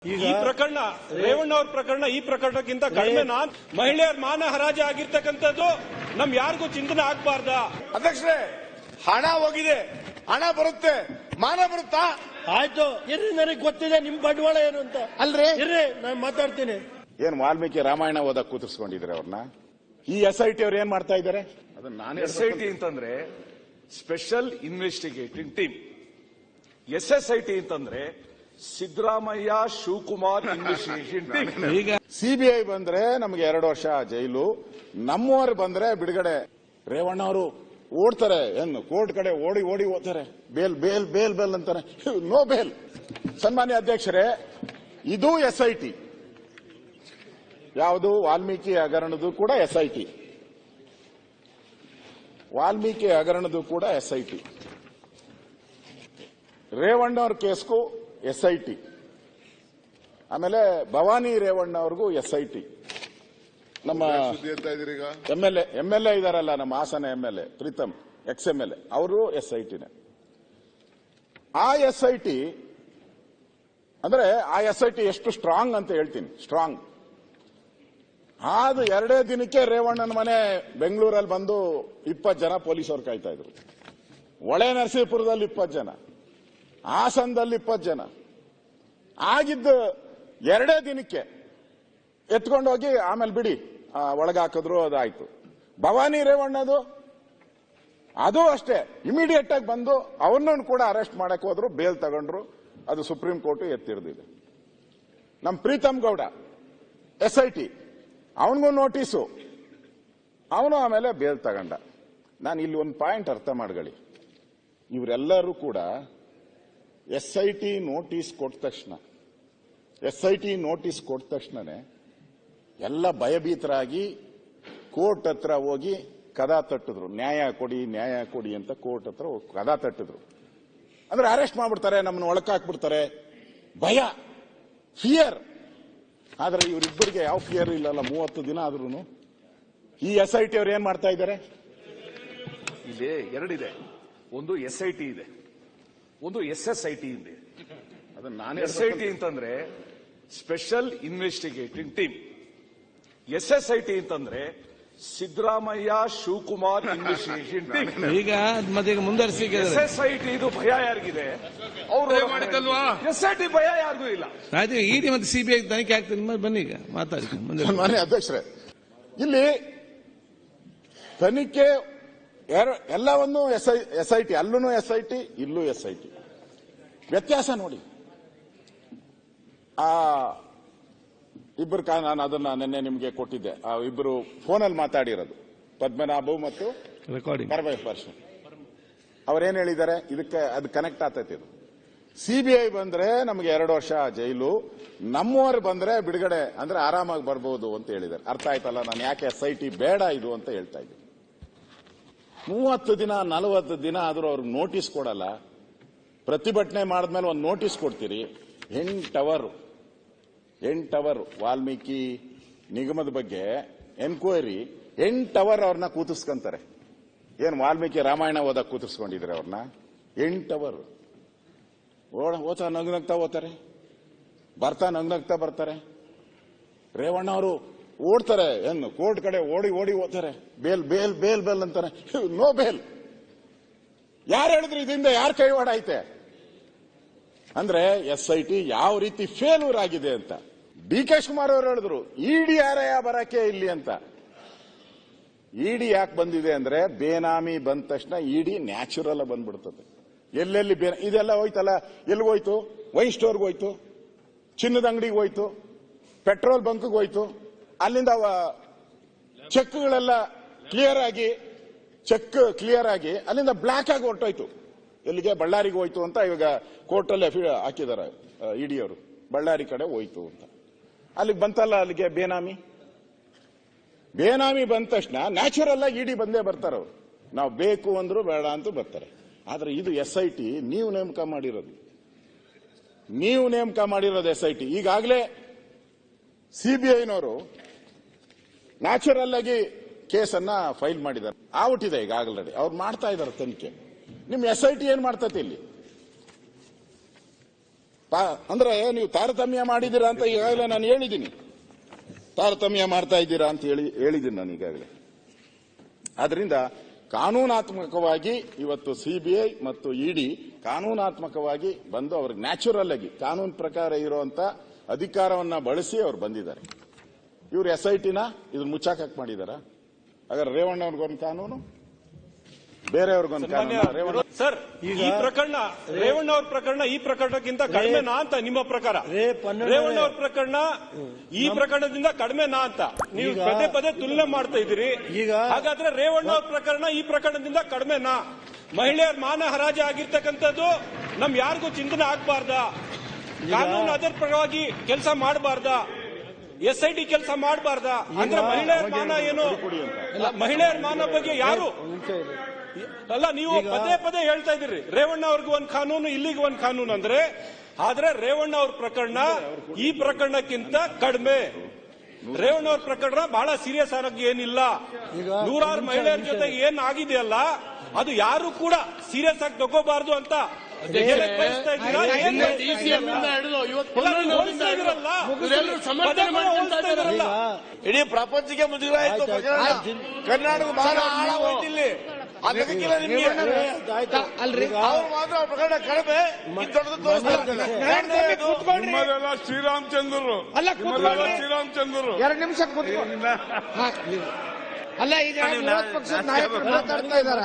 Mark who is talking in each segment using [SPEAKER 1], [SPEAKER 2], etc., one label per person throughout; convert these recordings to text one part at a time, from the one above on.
[SPEAKER 1] ಈ ಪ್ರಕರಣ ರೇವಣ್ಣ ಅವ್ರ ಪ್ರಕರಣ ಈ ಪ್ರಕರಣಕ್ಕಿಂತ ಕಡಿಮೆ ಮಹಿಳೆಯರ ಮಾನ ಹರಾಜು ಆಗಿರ್ತಕ್ಕಂಥದ್ದು ನಮ್ ಯಾರಿಗೂ ಚಿಂತನೆ ಆಗ್ಬಾರ್ದ.
[SPEAKER 2] ಅಧ್ಯಕ್ಷರೇ, ಹಣ ಹೋಗಿದೆ, ಹಣ ಬರುತ್ತೆ, ಮಾನ ಬರುತ್ತಾ?
[SPEAKER 3] ಆಯ್ತು ಇರ್ರಿ, ನನಗೆ ಗೊತ್ತಿದೆ ನಿಮ್ ಬಂಡವಾಳ ಏನು ಅಂತ.
[SPEAKER 2] ಅಲ್ರಿ
[SPEAKER 3] ಇರ್ರಿ, ನಾನು ಮಾತಾಡ್ತೀನಿ.
[SPEAKER 4] ಏನ್ ವಾಲ್ಮೀಕಿ ರಾಮಾಯಣ ಓದಕ್ ಕೂತಿಸ್ಕೊಂಡಿದ್ರೆ ಅವ್ರನ್ನ? ಈ SIT ಅವ್ರು ಏನ್ ಮಾಡ್ತಾ ಇದ್ದಾರೆ?
[SPEAKER 2] SIT ಅಂತಂದ್ರೆ ಸ್ಪೆಷಲ್ ಇನ್ವೆಸ್ಟಿಗೇಟಿಂಗ್ ಟೀಮ್, SSIT ಅಂತಂದ್ರೆ ಸಿದ್ದರಾಮಯ್ಯ ಶಿವಕುಮಾರ್ ಇನ್ವೆಸ್ಟಿಗೇಷನ್ ಟೀಮ್.
[SPEAKER 4] ಈಗ CBI ಬಂದ್ರೆ ನಮ್ಗೆ 2 ವರ್ಷ ಜೈಲು, ನಮ್ಮವರು ಬಂದ್ರೆ ಬಿಡುಗಡೆ. ರೇವಣ್ಣ ಅವರು ಓಡ್ತಾರೆ, ಏನು ಕೋರ್ಟ್ ಕಡೆ ಓಡಿ ಓಡಿ ಹೋಗ್ತಾರೆ, ಬೇಲ್ ಬೇಲ್ ಬೇಲ್ ಬೇಲ್ ಅಂತಾರೆ, ನೋ ಬೇಲ್. ಸನ್ಮಾನ್ಯ ಅಧ್ಯಕ್ಷರೇ, ಇದು SIT. ಯಾವುದು? ವಾಲ್ಮೀಕಿ ಹಗರಣದ್ದು ಕೂಡ SIT. ವಾಲ್ಮೀಕಿ ಹಗರಣದ್ದು ಕೂಡ SIT. ರೇವಣ್ಣ ಅವ್ರ ಕೇಸ್ಗೂ SIT. ಆಮೇಲೆ ಭವಾನಿ ರೇವಣ್ಣ ಅವ್ರಿಗೂ SIT. ನಮ್ಮ MLA ಇದಾರಲ್ಲ, ನಮ್ಮ ಹಾಸನ MLA ಪ್ರೀತಮ್ ex-MLA, ಅವರು SITನೇ. ಆ SIT ಅಂದ್ರೆ ಆ SIT ಎಷ್ಟು ಸ್ಟ್ರಾಂಗ್ ಅಂತ ಹೇಳ್ತೀನಿ. ಸ್ಟ್ರಾಂಗ್ ಅದು 2 ದಿನಕ್ಕೆ ರೇವಣ್ಣನ ಮನೆ ಬೆಂಗಳೂರಲ್ಲಿ ಬಂದು 20 ಜನ ಪೊಲೀಸರು ಕಾಯ್ತಾ ಇದ್ರು. ಹೊಳೆ ನರಸೀಪುರದಲ್ಲಿ 20 ಜನ, ಹಾಸನದಲ್ಲಿ 20 ಜನ. ಆಗಿದ್ದು 2 ದಿನಕ್ಕೆ ಎತ್ಕೊಂಡೋಗಿ ಆಮೇಲೆ ಬಿಡಿ ಒಳಗೆ ಹಾಕಿದ್ರು, ಅದಾಯ್ತು. ಭವಾನಿ ರೇವಣ್ಣದು ಅದು ಅಷ್ಟೇ, ಇಮಿಡಿಯೇಟ್ ಆಗಿ ಬಂದು ಅವನನ್ನು ಕೂಡ ಅರೆಸ್ಟ್ ಮಾಡಕ್ ಹೋದ್ರು, ಬೇಲ್ ತಗೊಂಡ್ರು, ಅದು ಸುಪ್ರೀಂ ಕೋರ್ಟ್ ಎತ್ತಿಡ್ದಿದೆ. ನಮ್ ಪ್ರೀತಮ್ ಗೌಡ SIT, ಅವನಿಗೂ ನೋಟಿಸು, ಅವನು ಆಮೇಲೆ ಬೇಲ್ ತಗೊಂಡ. ನಾನು ಇಲ್ಲಿ ಒಂದು ಪಾಯಿಂಟ್ ಅರ್ಥ ಮಾಡ್ಕೊಳ್ಳಿ, ಇವರೆಲ್ಲರೂ ಕೂಡ SIT ನೋಟಿಸ್ ಕೊಟ್ಟ ತಕ್ಷಣನೇ ಎಲ್ಲ ಭಯಭೀತರಾಗಿ ಕೋರ್ಟ್ ಹತ್ರ ಹೋಗಿ ಕದ ತಟ್ಟಿದ್ರು. ನ್ಯಾಯ ಕೊಡಿ ಅಂತ ಕೋರ್ಟ್ ಹತ್ರ ಕದ ತಟ್ಟಿದ್ರು. ಅಂದ್ರೆ ಅರೆಸ್ಟ್ ಮಾಡ್ಬಿಡ್ತಾರೆ, ನಮ್ಮನ್ನು ಒಳಕಾಕ್ಬಿಡ್ತಾರೆ, ಭಯ, ಫಿಯರ್. ಆದ್ರೆ ಇವರಿಬ್ಬರಿಗೆ ಯಾವ ಫಿಯರ್ ಇಲ್ಲಲ್ಲ. 30 ದಿನ ಆದ್ರೂ ಈ SIT ಅವ್ರು ಏನ್ ಮಾಡ್ತಾ ಇದ್ದಾರೆ?
[SPEAKER 2] ಇಲ್ಲಿ ಎರಡಿದೆ, ಒಂದು SIT ಇದೆ, ಒಂದು SSIT ಇದೆ. SIT ಅಂತಂದ್ರೆ ಸ್ಪೆಷಲ್ ಇನ್ವೆಸ್ಟಿಗೇಟಿಂಗ್ ಟೀಮ್, SSIT ಅಂತಂದ್ರೆ ಸಿದ್ದರಾಮಯ್ಯ ಶಿವಕುಮಾರ್ ಇನ್ವೆಸ್ಟಿಗೇಷನ್ ಟೀಮ್.
[SPEAKER 1] ಈಗ ಮತ್ತೆ ಮುಂದುವರಿಸಿ.
[SPEAKER 2] SSIT ಇದು ಭಯ ಯಾರಿಗಿದೆ? ಅವರು ಮಾಡಿದ್ದಲ್ವಾ? SIT ಭಯ ಯಾರಿಗೂ ಇಲ್ಲ.
[SPEAKER 1] ಆಯ್ತು, ED ಮತ್ತೆ CBI ತನಿಖೆ ಆಗ್ತದೆ. ಬನ್ನಿ ಈಗ ಮಾತಾಡಿ.
[SPEAKER 4] ಮಾನ್ಯ ಅಧ್ಯಕ್ಷರೇ, ಇಲ್ಲಿ ತನಿಖೆ ಎಲ್ಲವನ್ನು SIT, ಅಲ್ಲೂ SIT, ಇಲ್ಲೂ SIT. ವ್ಯತ್ಯಾಸ ನೋಡಿ. ಇಬ್ಬರು ನಾನು ಅದನ್ನ ನಿನ್ನೆ ನಿಮಗೆ ಕೊಟ್ಟಿದ್ದೆ. ಆ ಇಬ್ಬರು ಫೋನಲ್ಲಿ ಮಾತಾಡಿರೋದು, ಪದ್ಮನಾಭು ಮತ್ತು ಪರಮೇಶ್ವರ್. ಅವರೇನ್ ಹೇಳಿದ್ದಾರೆ? ಇದಕ್ಕೆ ಅದು ಕನೆಕ್ಟ್ ಆಗ್ತೈತಿ. ಇದು CBI ಬಂದ್ರೆ ನಮಗೆ 2 ವರ್ಷ ಜೈಲು, ನಮ್ಮವರು ಬಂದ್ರೆ ಬಿಡುಗಡೆ, ಅಂದ್ರೆ ಆರಾಮಾಗಿ ಬರ್ಬೋದು ಅಂತ ಹೇಳಿದ್ದಾರೆ. ಅರ್ಥ ಆಯ್ತಲ್ಲ ನಾನು ಯಾಕೆ SIT ಬೇಡ ಇದು ಅಂತ ಹೇಳ್ತಾ ಇದ್ದೀನಿ. 30 ದಿನ 40 ದಿನ ಆದ್ರೂ ಅವ್ರಿಗೆ ನೋಟಿಸ್ ಕೊಡಲ್ಲ. ಪ್ರತಿಭಟನೆ ಮಾಡಿದ್ಮೇಲೆ ಒಂದು ನೋಟಿಸ್ ಕೊಡ್ತೀರಿ. 8 ಅವರ್ ವಾಲ್ಮೀಕಿ ನಿಗಮದ ಬಗ್ಗೆ ಎನ್ಕ್ವೈರಿ, 8 ಅವರ್ ಅವ್ರನ್ನ ಕೂತಿಸ್ಕೊಂತಾರೆ. ಏನ್ ವಾಲ್ಮೀಕಿ ರಾಮಾಯಣ ಓದಕ್ ಕೂತಿಸ್ಕೊಂಡಿದ್ರೆ ಅವ್ರನ್ನ? 8 ಅವರ್ ಓದ್ತಾ ನಗ್ನಗ್ತಾ ಓದ್ತಾರೆ, ನಗ್ನಗ್ತಾ ಬರ್ತಾರೆ. ರೇವಣ್ಣ ಅವರು ಓಡ್ತಾರೆ, ಏನು ಕೋರ್ಟ್ ಕಡೆ ಓಡಿ ಓಡಿ ಹೋಗ್ತಾರೆ, ಬೇಲ್ ಬೇಲ್ ಬೇಲ್ ಬೇಲ್ ಅಂತಾರೆ, ನೋ ಬೇಲ್. ಯಾರು ಹೇಳಿದ್ರು ಇದರಿಂದ ಯಾರು ಕೈವಾಡ ಐತೆ? ಅಂದ್ರೆ SIT ಯಾವ ರೀತಿ ಫೇಲ್ಯೂರ್ ಆಗಿದೆ ಅಂತ. DK ಶಿವಕುಮಾರ್ ಅವರು ಹೇಳಿದ್ರು ED ಯಾರಯ್ಯ ಬರಕ್ಕೆ ಇಲ್ಲಿ ಅಂತ. ED ಯಾಕೆ ಬಂದಿದೆ ಅಂದ್ರೆ ಬೇನಾಮಿ ಬಂದ ತಕ್ಷಣ ED ನ್ಯಾಚುರಲ್ ಬಂದ್ಬಿಡ್ತದೆ. ಎಲ್ಲೆಲ್ಲಿ ಇದೆಲ್ಲ ಹೋಯ್ತಲ್ಲ, ಎಲ್ಲಿಗೋಯ್ತು? ವೈನ್ ಸ್ಟೋರ್ಗೆ ಹೋಯ್ತು, ಚಿನ್ನದ ಅಂಗಡಿಗೆ ಹೋಯ್ತು, ಪೆಟ್ರೋಲ್ ಬಂಕ್ಗೆ ಹೋಯ್ತು. ಅಲ್ಲಿಂದ ಚೆಕ್ಗಳೆಲ್ಲ ಕ್ಲಿಯರ್ ಆಗಿ ಅಲ್ಲಿಂದ ಬ್ಲಾಕ್ ಆಗಿ ಹೊರಟೋಯ್ತು. ಎಲ್ಲಿಗೆ? ಬಳ್ಳಾರಿಗೆ ಹೋಯ್ತು ಅಂತ ಇವಾಗ ಕೋರ್ಟಲ್ಲಿ ಹಾಕಿದ್ದಾರೆ ED ಅವರು. ಬಳ್ಳಾರಿ ಕಡೆ ಹೋಯ್ತು ಅಂತ ಅಲ್ಲಿಗೆ ಬಂತಲ್ಲ. ಅಲ್ಲಿಗೆ ಬೇನಾಮಿ ಬಂದ ತಕ್ಷಣ ನ್ಯಾಚುರಲ್ ಆಗಿ ED ಬಂದೇ ಬರ್ತಾರೆ ಅವರು. ನಾವು ಬೇಕು ಅಂದ್ರು ಬೇಡ ಅಂತ ಬರ್ತಾರೆ. ಆದ್ರೆ ಇದು SIT ನೀವು ನೇಮಕ ಮಾಡಿರೋದು SIT. ಈಗಾಗಲೇ CBIನವರು ನ್ಯಾಚುರಲ್ ಆಗಿ ಕೇಸನ್ನ ಫೈಲ್ ಮಾಡಿದ್ದಾರೆ, ಆಗ್ಬಿಟ್ಟಿದೆ ಈಗ ಆಲ್ರೆಡಿ. ಅವ್ರು ಮಾಡ್ತಾ ಇದ್ದಾರೆ ತನಿಖೆ. ನಿಮ್ SIT ಏನ್ ಮಾಡ್ತೈತೆ ಇಲ್ಲಿ? ಅಂದ್ರೆ ನೀವು ತಾರತಮ್ಯ ಮಾಡಿದ್ದೀರಾ ಅಂತ ಈಗಾಗಲೇ ನಾನು ಹೇಳಿದ್ದೀನಿ. ತಾರತಮ್ಯ ಮಾಡ್ತಾ ಇದ್ದೀರಾ ಅಂತ ಹೇಳಿದ್ದೀನಿ ನಾನು ಈಗಾಗಲೇ. ಆದ್ರಿಂದ ಕಾನೂನಾತ್ಮಕವಾಗಿ ಇವತ್ತು ಸಿಬಿಐ ಮತ್ತು ಇಡಿ ಕಾನೂನಾತ್ಮಕವಾಗಿ ಬಂದು ಅವ್ರಿಗೆ ನ್ಯಾಚುರಲ್ ಆಗಿ ಕಾನೂನು ಪ್ರಕಾರ ಇರುವಂತ ಅಧಿಕಾರವನ್ನ ಬಳಸಿ ಅವ್ರು ಬಂದಿದ್ದಾರೆ. ಇವರು SITನ ಇದನ್ನ ಮುಚ್ಚಾಕಕ್ ಮಾಡಿದಾರ? ಹಾಗಾದ್ರೆ ರೇವಣ್ಣ ಅವ್ರಿಗೊಂದು ಕಾನೂನು, ಬೇರೆಯವ್ರಿಗೊಂದು ಕಾನೂನು.
[SPEAKER 1] ಸರ್, ಈ ಪ್ರಕರಣ ರೇವಣ್ಣ ಅವ್ರ ಪ್ರಕರಣ ಈ ಪ್ರಕರಣಕ್ಕಿಂತ ಕಡಿಮೆನಾ ಅಂತ ನಿಮ್ಮ ಪ್ರಕಾರ? ರೇವಣ್ಣ ಅವ್ರ ಪ್ರಕರಣ ಈ ಪ್ರಕರಣದಿಂದ ಕಡಿಮೆನಾ ಅಂತ ನೀವು ಪದೇ ಪದೇ ತುಲನೆ ಮಾಡ್ತಾ ಇದ್ದೀರಿ. ಹಾಗಾದ್ರೆ ರೇವಣ್ಣ ಅವ್ರ ಪ್ರಕರಣ ಈ ಪ್ರಕರಣದಿಂದ ಕಡಿಮೆನಾ? ಮಹಿಳೆಯರ ಮಾನ ಹರಾಜು ಆಗಿರ್ತಕ್ಕಂಥದ್ದು ನಮ್ ಯಾರಿಗೂ ಚಿಂತನೆ ಆಗ್ಬಾರ್ದ? ಕಾನೂನು ಅದರ ಪರವಾಗಿ ಕೆಲಸ ಮಾಡಬಾರ್ದ? SIT ಕೆಲಸ ಮಾಡಬಾರ್ದ? ಅಂದ್ರೆ ಮಹಿಳೆಯರ ಮಾನ ಏನು? ಮಹಿಳೆಯರ ಮಾನ ಬಗ್ಗೆ ಯಾರು ಅಲ್ಲ, ನೀವು ಪದೇ ಪದೇ ಹೇಳ್ತಾ ಇದ್ದೀರಿ ರೇವಣ್ಣ ಅವ್ರಿಗೆ ಒಂದ್ ಕಾನೂನು, ಇಲ್ಲಿಗೆ ಒಂದ್ ಕಾನೂನು ಅಂದ್ರೆ. ಆದ್ರೆ ರೇವಣ್ಣ ಅವ್ರ ಪ್ರಕರಣ ಈ ಪ್ರಕರಣಕ್ಕಿಂತ ಕಡಿಮೆ. ರೇವಣ್ಣ ಅವ್ರ ಪ್ರಕರಣ ಬಹಳ ಸೀರಿಯಸ್ ಆಗಿ ಏನಿಲ್ಲ. ನೂರಾರು ಮಹಿಳೆಯರ ಜೊತೆ ಏನ್ ಆಗಿದೆಯಲ್ಲ ಅದು ಯಾರು ಕೂಡ ಸೀರಿಯಸ್ ಆಗಿ ತಗೋಬಾರ್ದು ಅಂತ ಬಯಸ್ತಾ ಇದ್ದೀರಾ?
[SPEAKER 3] ಇಡೀ ಪ್ರಪಂಚಕ್ಕೆ ಮುಜುಗರ ಆಯ್ತು. ಕರ್ನಾಟಕ ಬಹಳ ಆಳವಾಯ್ತಿಲ್ಲಿ. ಅಲ್ರಿ ಅವ್ರು ಮಾತ್ರ ಪ್ರಕರಣ ಕಡಿಮೆ,
[SPEAKER 2] ನಿಮ್ಮದೆಲ್ಲ ಶ್ರೀರಾಮಚಂದ್ರರು ಅಲ್ಲ, ಶ್ರೀರಾಮಚಂದ್ರರು
[SPEAKER 5] 2 ನಿಮಿಷ ಅಲ್ಲ. ಈಗ ವಿರೋಧ ಪಕ್ಷದ ನಾಯಕರು ಮಾತಾಡ್ತಾ ಇದಾರ,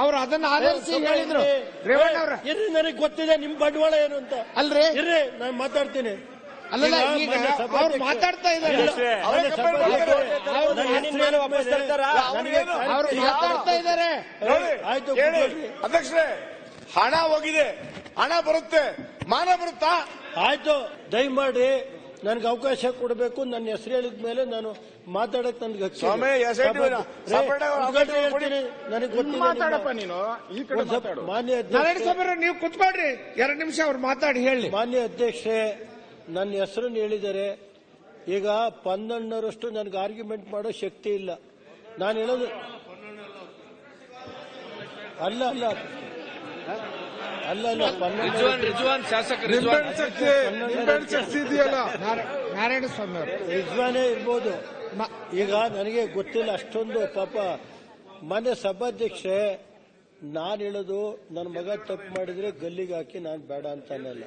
[SPEAKER 5] ಅವ್ರು ಅದನ್ನ ಆಧರಿಸಿ ಹೇಳಿದ್ರು. ರೇವಣ್ಣ ಅವ್ರ
[SPEAKER 3] ಇರ್ರಿ, ನನಗೆ ಗೊತ್ತಿದೆ ನಿಮ್ ಬಂಡವಾಳ ಏನು ಅಂತ.
[SPEAKER 5] ಅಲ್ರಿ
[SPEAKER 3] ಇರ್ರಿ, ನಾನು ಮಾತಾಡ್ತೀನಿ.
[SPEAKER 5] ಅಲ್ಲಲ್ಲ, ಈಗ ಅವ್ರು ಮಾತಾಡ್ತಾ ಇದ್ದಾರೆ, ಅವ್ರು ಮಾತಾಡ್ತಾ ಇದ್ದಾರೆ.
[SPEAKER 3] ಆಯ್ತು,
[SPEAKER 2] ಅಧ್ಯಕ್ಷರೇ, ಹಣ ಹೋಗಿದೆ, ಹಣ ಬರುತ್ತೆ, ಮಾನ ಬರುತ್ತಾ?
[SPEAKER 3] ಆಯ್ತು, ದಯಮಾಡಿ ನನ್ಗೆ ಅವಕಾಶ ಕೊಡಬೇಕು. ನನ್ನ ಹೆಸರು ಹೇಳಿದ ಮೇಲೆ ನಾನು ಮಾತಾಡಕ್ ನನ್ಗೆ ನನಗೆ
[SPEAKER 4] ಮಾತಾಡಪ್ಪ ನೀನು. ಈ ಕಡೆ ಮಾತಾಡು.
[SPEAKER 3] ಮಾನ್ಯ
[SPEAKER 5] ನಾರಾಯಣಸ್ವಾಮಿ ನೀವು ಕುತ್ಕೊಳ್ರಿ, 2 ನಿಮಿಷ ಅವ್ರು ಮಾತಾಡಿ ಹೇಳಿ.
[SPEAKER 3] ಮಾನ್ಯ ಅಧ್ಯಕ್ಷೆ, ನನ್ನ ಹೆಸರನ್ನು ಹೇಳಿದ್ದಾರೆ. ಈಗ 12ರಷ್ಟು ನನಗೆ ಆರ್ಗ್ಯುಮೆಂಟ್ ಮಾಡೋ ಶಕ್ತಿ ಇಲ್ಲ. ನಾನು ಹೇಳೋದು ಅಲ್ಲ ಅಲ್ಲ ಅಲ್ಲ ಅಲ್ಲ
[SPEAKER 2] ರಿಜ್ವಾನ್ ಶಾಸಕ ಶಕ್ತಿ ಇದೆಯಲ್ಲ,
[SPEAKER 5] ನಾರಾಯಣಸ್ವಾಮಿ ಅವರು
[SPEAKER 3] ರಿಜ್ವಾನೇ ಇರ್ಬೋದು. ಈಗ ನನಗೆ ಗೊತ್ತಿಲ್ಲ ಅಷ್ಟೊಂದು. ಪಾಪ ಮಾನ್ಯ ಸಭಾಧ್ಯಕ್ಷೆ, ನಾನು ಹೇಳೋದು ನನ್ನ ಮಗ ತಪ್ಪು ಮಾಡಿದ್ರೆ ಗಲ್ಲಿಗೆ ಹಾಕಿ ನಾನು ಬೇಡ ಅಂತ ಅನ್ನಲ್ಲ.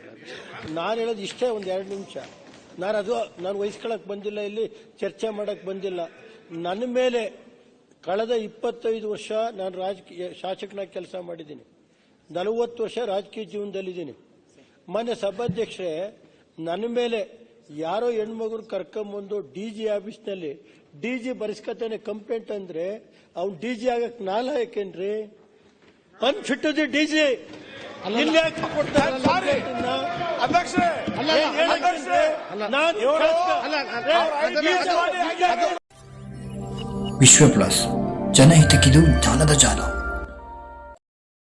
[SPEAKER 3] ನಾನು ಹೇಳೋದು ಇಷ್ಟೇ, ಒಂದು 2 ನಿಮಿಷ. ನಾನು ವಹಿಸ್ಕೊಳಕ್ ಬಂದಿಲ್ಲ, ಇಲ್ಲಿ ಚರ್ಚೆ ಮಾಡಕ್ ಬಂದಿಲ್ಲ. ನನ್ನ ಮೇಲೆ ಕಳೆದ 25 ವರ್ಷ ನಾನು ರಾಜಕೀಯ ಶಾಸಕನಾಗಿ ಕೆಲಸ ಮಾಡಿದ್ದೀನಿ. 40 ವರ್ಷ ರಾಜಕೀಯ ಜೀವನದಲ್ಲಿದ್ದೀನಿ. ಮಾನ್ಯ ಸಭಾಧ್ಯಕ್ಷರೇ, ನನ್ನ ಮೇಲೆ ಯಾರೋ ಹೆಣ್ಮಗುರು ಕರ್ಕೊಂಬಂದು DG ಆಫೀಸ್ನಲ್ಲಿ DG ಬರೆಸ್ಕತಾನೆ ಕಂಪ್ಲೇಂಟ್ ಅಂದ್ರೆ ಅವ್ನು DG ಆಗಕ್ ನಾಲಾಯಕೇನ್ರಿ? ಅನ್ಫಿಟ್ DG ಇಲ್ಲಿ ಯಾಕೆ ಕೊಡ್ತಾರೆ?
[SPEAKER 6] ವಿಶ್ವ ಪ್ಲಸ್, ಜನಹಿತಕ್ಕಿದು ಜ್ಞಾನದ ಜಾಲ.